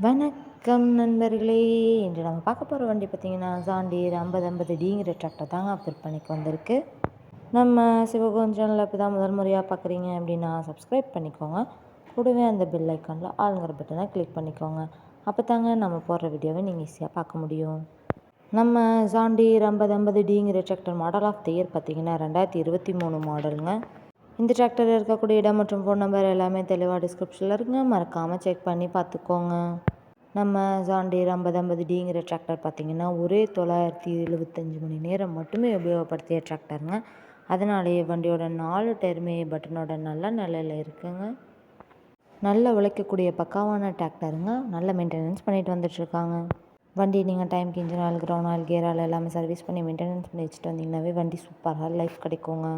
வணக்கம் நண்பர்களே. இன்று நம்ம பார்க்க போகிற வண்டி பார்த்திங்கன்னா ஜாண்டியர் 5050Dங்கிற டிராக்டர் தாங்க விற்பனைக்கு வந்திருக்கு. நம்ம சிவகோன் சேனலில் இப்போ தான் முதல் முறையாக பார்க்குறீங்க அப்படின்னா சப்ஸ்கிரைப் பண்ணிக்கோங்க. கூடவே அந்த பெல் ஐக்கானில் ஆளுங்கிற பட்டனை கிளிக் பண்ணிக்கோங்க. அப்போ தாங்க நம்ம போடுற வீடியோவை நீங்கள் ஈஸியாக பார்க்க முடியும். நம்ம ஜாண்டியர் 5050Dங்கிற tractor model of the year பார்த்திங்கன்னா 2023 மாடலுங்க. இந்த டிராக்டரில் இருக்கக்கூடிய இடம் மற்றும் ஃபோன் நம்பர் எல்லாமே தெளிவாக டிஸ்கிரிப்ஷனில் இருக்குங்க. மறக்காமல் செக் பண்ணி பார்த்துக்கோங்க. நம்ம ஜாண்டியர் 5050Dங்கிற டிராக்டர் பார்த்திங்கன்னா ஒரே 975 மணி நேரம் மட்டுமே உபயோகப்படுத்திய டிராக்டருங்க. அதனாலேயே வண்டியோட 4 டயருமே பட்டனோட நல்ல நிலையில் இருக்குங்க. நல்ல உழைக்கக்கூடிய பக்காவான டிராக்டருங்க. நல்ல மெயின்டெனன்ஸ் பண்ணிட்டு வந்துட்டுருக்காங்க. வண்டி நீங்கள் டைமுக்கு engine oil, ground oil, gear oil எல்லாமே சர்வீஸ் பண்ணி மெயின்டெனன்ஸ் பண்ணி வச்சுட்டு வந்தீங்கன்னாவே வண்டி சூப்பராக லைஃப் கிடைக்குங்க.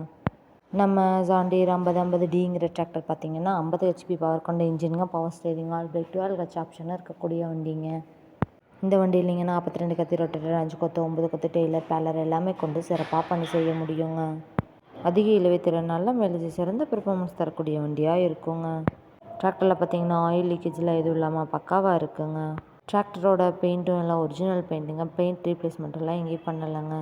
நம்ம ஜாண்டியர் 5050Dங்கிற டிராக்டர் பார்த்திங்கன்னா 50 HP பவர் கொண்ட இன்ஜினுங்க, power steering, all brake, 12 H option இருக்கக்கூடிய வண்டிங்க. இந்த வண்டியில் நீங்கள் 42 கத்தி ரொட்டேட்டர், 5 கொத்து, 9 கொத்து டெய்லர், பேலர் எல்லாமே கொண்டு சிறப்பாக பணி செய்ய முடியுங்க. அதிக இழுவைத்திறன், நல்ல மைலேஜ், சிறந்த பெர்ஃபார்மன்ஸ் தரக்கூடிய வண்டியாக இருக்குங்க. டிராக்டரில் பார்த்திங்கன்னா ஆயில் லீக்கேஜில் எதுவும் இல்லாமல் பக்காவாக இருக்குங்க. டிராக்டரோட பெயிண்ட்டும் எல்லாம் ஒரிஜினல் பெயிண்ட்டுங்க. பெயிண்ட் ரீப்ளேஸ்மெண்ட் எல்லாம் எங்கேயும் பண்ணலைங்க.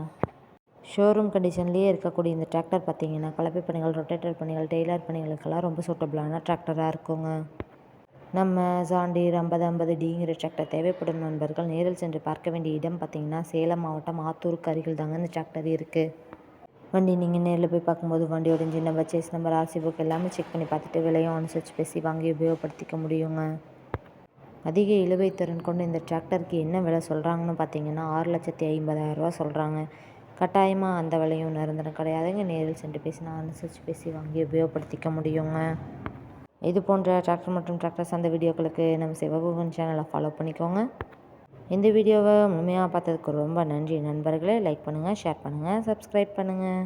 ஷோரூம் கண்டிஷன்லேயே இருக்கக்கூடிய இந்த டிராக்டர் பார்த்திங்கன்னா கலப்பை பணிகள், ரொட்டேட்டர் பணிகள், டெய்லர் பணிகளுக்கெல்லாம் ரொம்ப சூட்டபிளான டிராக்டராக இருக்குங்க. நம்ம ஜாண்டியர் 5050Dங்கிற டிராக்டர் தேவைப்படும் நண்பர்கள் நேரில் சென்று பார்க்க வேண்டிய இடம் பார்த்திங்கன்னா சேலம் மாவட்டம் ஆத்தூருக்கு அருகில் தாங்க இந்த டிராக்டர் இருக்குது. வண்டி நீங்கள் நேரில் போய் பார்க்கும்போது வண்டியோட engine number, chassis number, RC book எல்லாமே செக் பண்ணி பார்த்துட்டு விலையும் அனுசரித்து பேசி வாங்கி உபயோகப்படுத்திக்க முடியுங்க. அதிக இழுவைத்திறன் கொண்டு இந்த டிராக்டருக்கு என்ன விலை சொல்கிறாங்கன்னு பார்த்தீங்கன்னா 6,50,000 ரூபா சொல்கிறாங்க. கட்டாயமாக அந்த விலையும் நிரந்தரம் கிடையாதுங்க. நேரில் சென்று பேசினா அனுசரித்து பேசி வாங்கி உபயோகப்படுத்திக்க முடியுங்க. இது போன்ற டிராக்டர் மற்றும் டிராக்டர் சார்ந்த வீடியோக்களுக்கு நம்ம சிவகோகன் சேனலை ஃபாலோ பண்ணிக்கோங்க. இந்த வீடியோவை முழுமையாக பார்த்ததுக்கு ரொம்ப நன்றி நண்பர்களே. லைக் பண்ணுங்கள், ஷேர் பண்ணுங்கள், சப்ஸ்கிரைப் பண்ணுங்கள்.